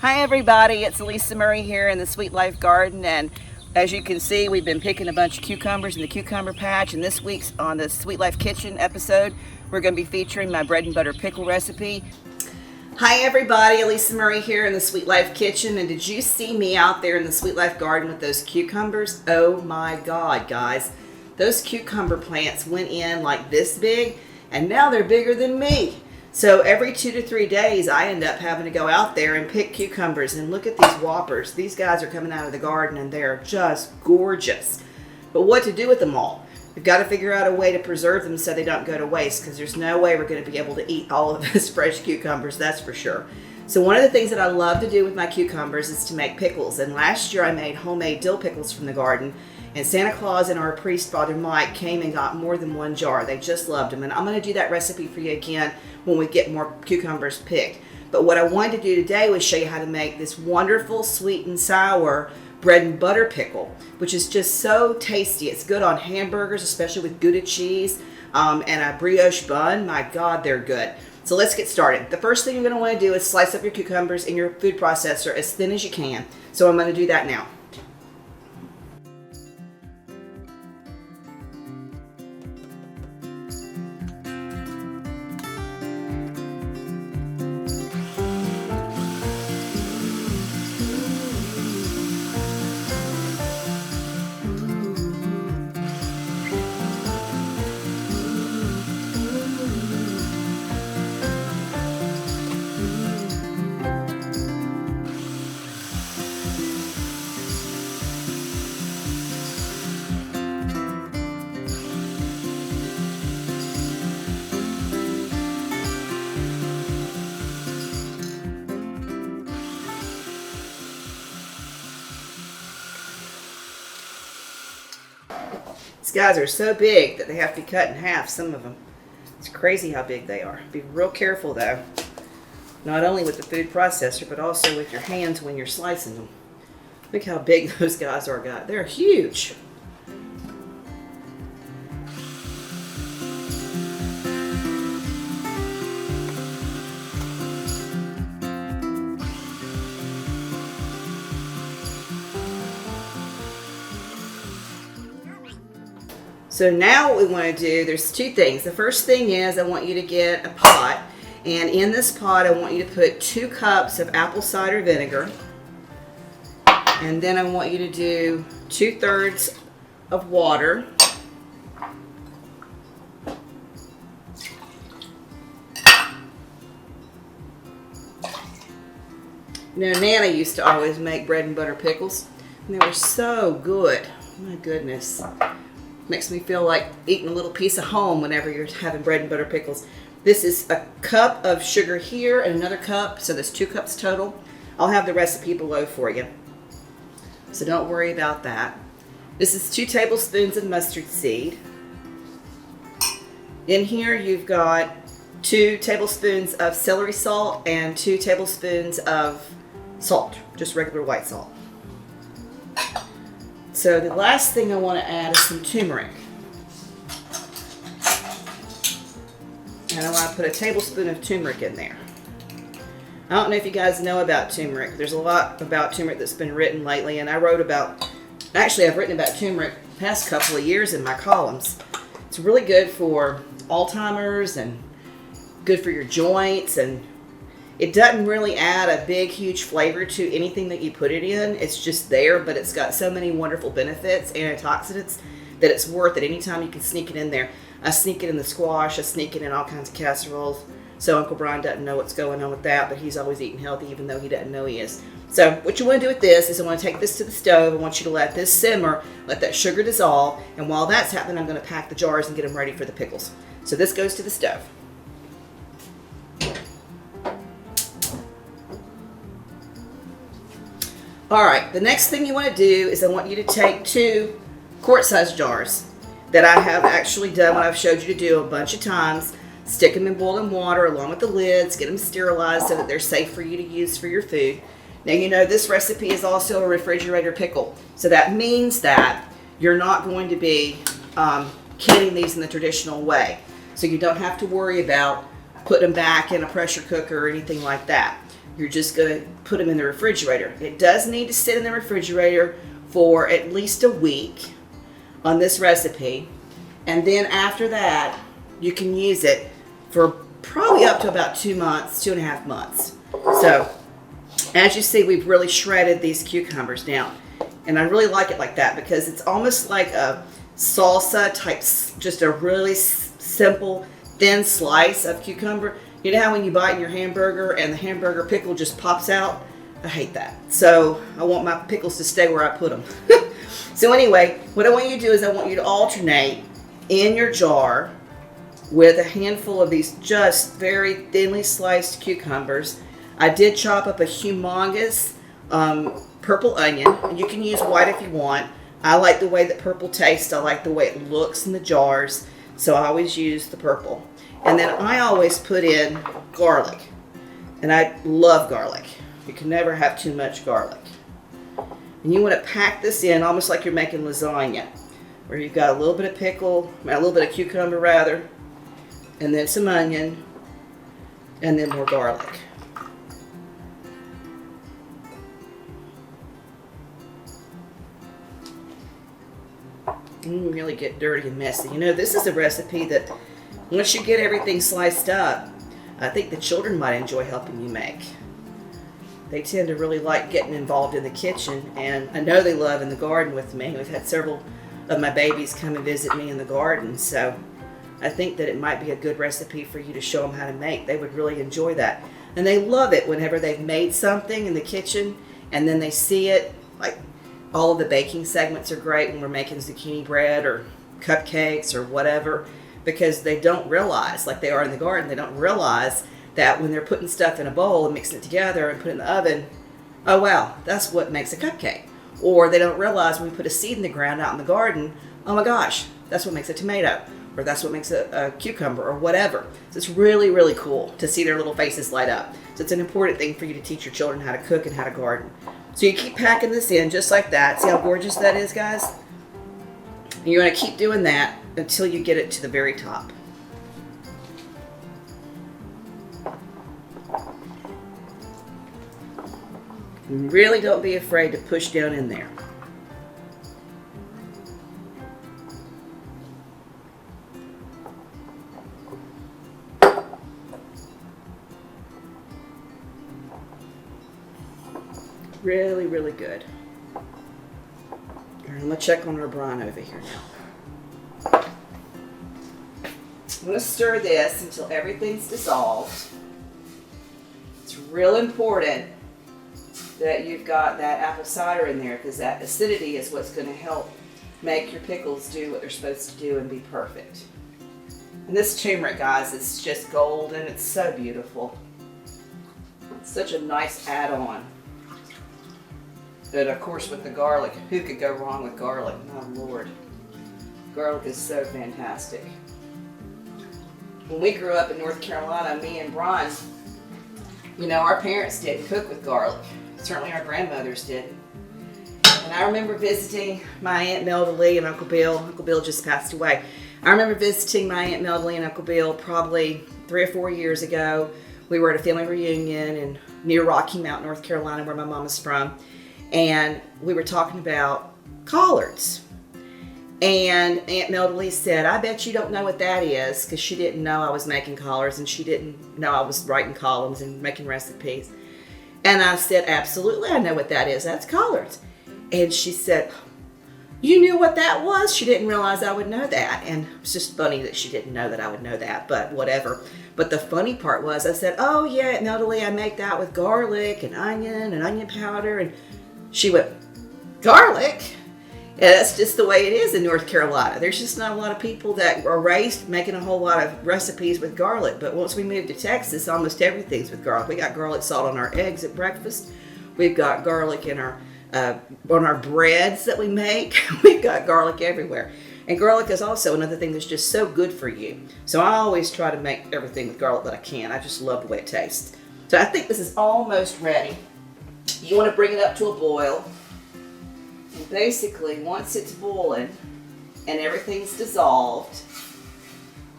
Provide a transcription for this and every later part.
Hi everybody, it's Alisa Murray here in the Sweet Life Garden, and as you can see, we've been picking a bunch of cucumbers in the cucumber patch, and this week's on the Sweet Life Kitchen episode, we're going to be featuring my bread and butter pickle recipe. Hi everybody, Alisa Murray here in the Sweet Life Kitchen, and did you see me out there in the Sweet Life Garden with those cucumbers? Oh my God, guys. Those cucumber plants went in like this big, and now they're bigger than me. So every 2 to 3 days, I end up having to go out there and pick cucumbers. And look at these whoppers. These guys are coming out of the garden, and they're just gorgeous. But what to do with them all? We've got to figure out a way to preserve them so they don't go to waste, because there's no way we're going to be able to eat all of those fresh cucumbers, that's for sure. So one of the things that I love to do with my cucumbers is to make pickles. And last year I made homemade dill pickles from the garden. And Santa Claus and our priest, Father Mike, came and got more than one jar. They just loved them. And I'm going to do that recipe for you again when we get more cucumbers picked. But what I wanted to do today was show you how to make this wonderful sweet and sour bread and butter pickle, which is just so tasty. It's good on hamburgers, especially with Gouda cheese and a brioche bun. My God, they're good. So let's get started. The first thing you're going to want to do is slice up your cucumbers in your food processor as thin as you can. So I'm going to do that now. These guys are so big that they have to be cut in half, some of them. It's crazy how big they are. Be real careful though, not only with the food processor, but also with your hands when you're slicing them. Look how big those guys are, guys. They're huge. So now what we want to do, there's two things. The first thing is I want you to get a pot, and in this pot I want you to put 2 cups of apple cider vinegar, and then I want you to do 2/3 of water, you know, Nana used to always make bread and butter pickles, and they were so good. My goodness. Makes me feel like eating a little piece of home whenever you're having bread and butter pickles. This is a cup of sugar here and another cup, so there's 2 cups total. I'll have the recipe below for you, so don't worry about that. This is 2 tablespoons of mustard seed. In here you've got 2 tablespoons of celery salt and 2 tablespoons of salt, just regular white salt. So the last thing I want to add is some turmeric. And I want to put a tablespoon of turmeric in there. I don't know if you guys know about turmeric. There's a lot about turmeric that's been written lately, and I've written about turmeric the past couple of years in my columns. It's really good for Alzheimer's and good for your joints, and it doesn't really add a big, huge flavor to anything that you put it in. It's just there, but it's got so many wonderful benefits, antioxidants, that it's worth it. Anytime you can sneak it in there. I sneak it in the squash. I sneak it in all kinds of casseroles. So Uncle Brine doesn't know what's going on with that, but he's always eating healthy even though he doesn't know he is. So what you want to do with this is I want to take this to the stove. I want you to let this simmer, let that sugar dissolve, and while that's happening, I'm going to pack the jars and get them ready for the pickles. So this goes to the stove. All right, the next thing you want to do is I want you to take 2 quart-sized jars that I have actually done what I've showed you to do a bunch of times. Stick them in boiling water along with the lids, get them sterilized so that they're safe for you to use for your food. Now you know this recipe is also a refrigerator pickle, so that means that you're not going to be canning these in the traditional way. So you don't have to worry about putting them back in a pressure cooker or anything like that. you're just going to put them in the refrigerator. It does need to sit in the refrigerator for at least a week on this recipe. And then after that, you can use it for probably up to about 2 months, 2.5 months. So as you see, we've really shredded these cucumbers down. And I really like it like that because it's almost like a salsa type, just a really simple, thin slice of cucumber. You know how when you bite in your hamburger and the hamburger pickle just pops out? I hate that. So I want my pickles to stay where I put them. So anyway, what I want you to do is I want you to alternate in your jar with a handful of these just very thinly sliced cucumbers. I did chop up a humongous purple onion. You can use white if you want. I like the way that purple tastes. I like the way it looks in the jars. So I always use the purple. And then I always put in garlic. And I love garlic. You can never have too much garlic. And you want to pack this in almost like you're making lasagna, where you've got a little bit of pickle, a little bit of cucumber rather, and then some onion, and then more garlic. Really get dirty and messy. You know, this is a recipe that once you get everything sliced up, I think the children might enjoy helping you make. They tend to really like getting involved in the kitchen, and I know they love in the garden with me. We've had several of my babies come and visit me in the garden, so I think that it might be a good recipe for you to show them how to make. They would really enjoy that. And they love it whenever they've made something in the kitchen and then they see it. Like all of the baking segments are great when we're making zucchini bread or cupcakes or whatever, because they don't realize, like they are in the garden, they don't realize that when they're putting stuff in a bowl and mixing it together and putting it in the oven, oh wow, that's what makes a cupcake. Or they don't realize when we put a seed in the ground out in the garden, oh my gosh, that's what makes a tomato, or that's what makes a cucumber, or whatever. So it's really, really cool to see their little faces light up. So it's an important thing for you to teach your children how to cook and how to garden. So you keep packing this in just like that. See how gorgeous that is, guys? And you're going to keep doing that until you get it to the very top. And really don't be afraid to push down in there. Really, really good. All right, I'm going to check on our brine over here now. I'm going to stir this until everything's dissolved. It's real important that you've got that apple cider in there, because that acidity is what's going to help make your pickles do what they're supposed to do and be perfect. And this turmeric, guys, it's just golden. It's so beautiful. It's such a nice add-on. And of course with the garlic, who could go wrong with garlic? Oh Lord. Garlic is so fantastic. When we grew up in North Carolina, me and Brine, you know, our parents didn't cook with garlic. Certainly our grandmothers didn't. And I remember visiting my Aunt Melda Lee and Uncle Bill. Uncle Bill just passed away. I remember visiting my Aunt Melda Lee and Uncle Bill probably 3 or 4 years ago. We were at a family reunion near Rocky Mount, North Carolina, where my mom is from. And we were talking about collards. And Aunt Melda Lee said, I bet you don't know what that is, because she didn't know I was making collards and she didn't know I was writing columns and making recipes. And I said, absolutely, I know what that is. That's collards. And she said, you knew what that was? She didn't realize I would know that. And it's just funny that she didn't know that I would know that, but whatever. But the funny part was, I said, oh yeah, Aunt Melda Lee, I make that with garlic and onion powder. And she went, garlic? Yeah, that's just the way it is in North Carolina. There's just not a lot of people that are raised making a whole lot of recipes with garlic. But once we moved to Texas, almost everything's with garlic. We got garlic salt on our eggs at breakfast. We've got garlic in our on our breads that we make. We've got garlic everywhere. And garlic is also another thing that's just so good for you. So I always try to make everything with garlic that I can. I just love the way it tastes. So I think this is almost ready. You want to bring it up to a boil. And basically, once it's boiling and everything's dissolved,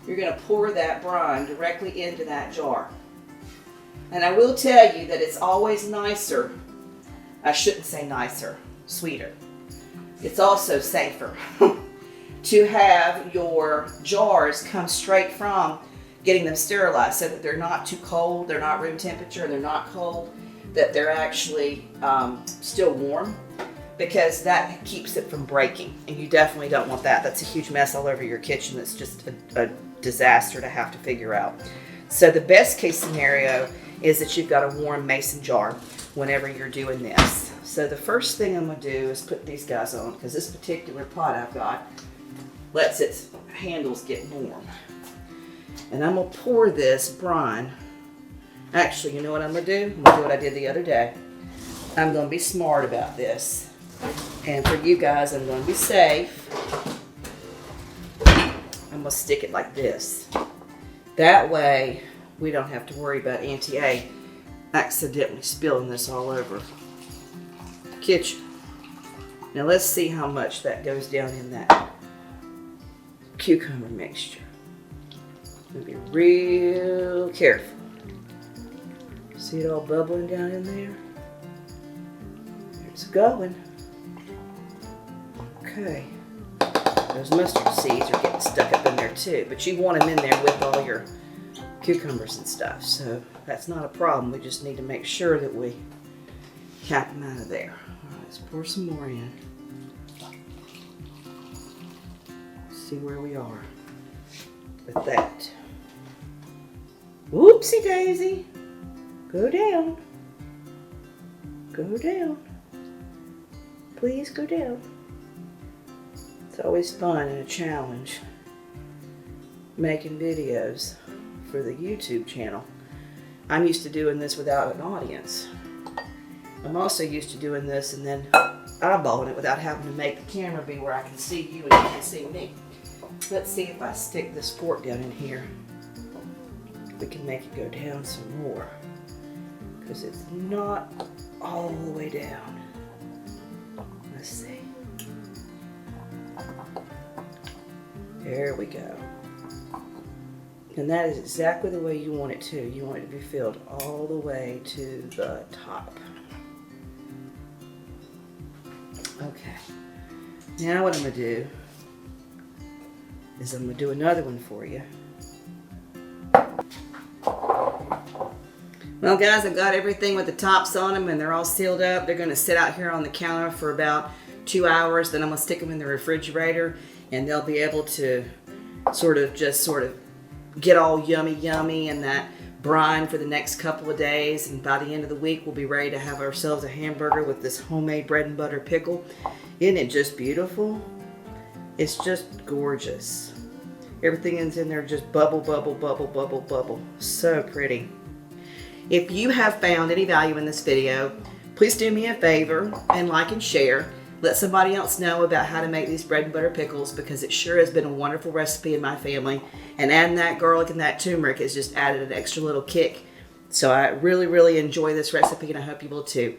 you're going to pour that brine directly into that jar. And I will tell you that it's always nicer, I shouldn't say nicer, sweeter. It's also safer to have your jars come straight from getting them sterilized so that they're not too cold, they're not room temperature, and they're not cold, that they're actually still warm, because that keeps it from breaking. And you definitely don't want that. That's a huge mess all over your kitchen. That's just a disaster to have to figure out. So the best case scenario is that you've got a warm mason jar whenever you're doing this. So the first thing I'm going to do is put these guys on, because this particular pot I've got lets its handles get warm. And I'm going to pour this brine. Actually, you know what I'm going to do? I'm going to do what I did the other day. I'm going to be smart about this. And for you guys, I'm going to be safe. I'm going to stick it like this. That way, we don't have to worry about Auntie A accidentally spilling this all over the kitchen. Now let's see how much that goes down in that cucumber mixture. I'm going to be real careful. See it all bubbling down in there? It's going. Okay. Those mustard seeds are getting stuck up in there too, but you want them in there with all your cucumbers and stuff, so that's not a problem. We just need to make sure that we cap them out of there. All right, let's pour some more in. See where we are with that. Whoopsie daisy. Go down. Go down. Please go down. It's always fun and a challenge making videos for the YouTube channel. I'm used to doing this without an audience. I'm also used to doing this and then eyeballing it without having to make the camera be where I can see you and you can see me. Let's see if I stick this fork down in here. We can make it go down some more, because it's not all the way down. Let's see. There we go. And that is exactly the way you want it to. You want it to be filled all the way to the top. Okay. Now what I'm going to do is I'm going to do another one for you. Well guys, I've got everything with the tops on them and they're all sealed up. They're going to sit out here on the counter for about 2 hours. Then I'm going to stick them in the refrigerator and they'll be able to sort of get all yummy and that brine for the next couple of days. And by the end of the week, we'll be ready to have ourselves a hamburger with this homemade bread and butter pickle. Isn't it just beautiful? It's just gorgeous. Everything is in there just bubble, bubble, bubble, bubble, bubble. So pretty. If you have found any value in this video, please do me a favor and like and share. Let somebody else know about how to make these bread and butter pickles, because it sure has been a wonderful recipe in my family. And adding that garlic and that turmeric has just added an extra little kick. So I really, really enjoy this recipe and I hope you will too.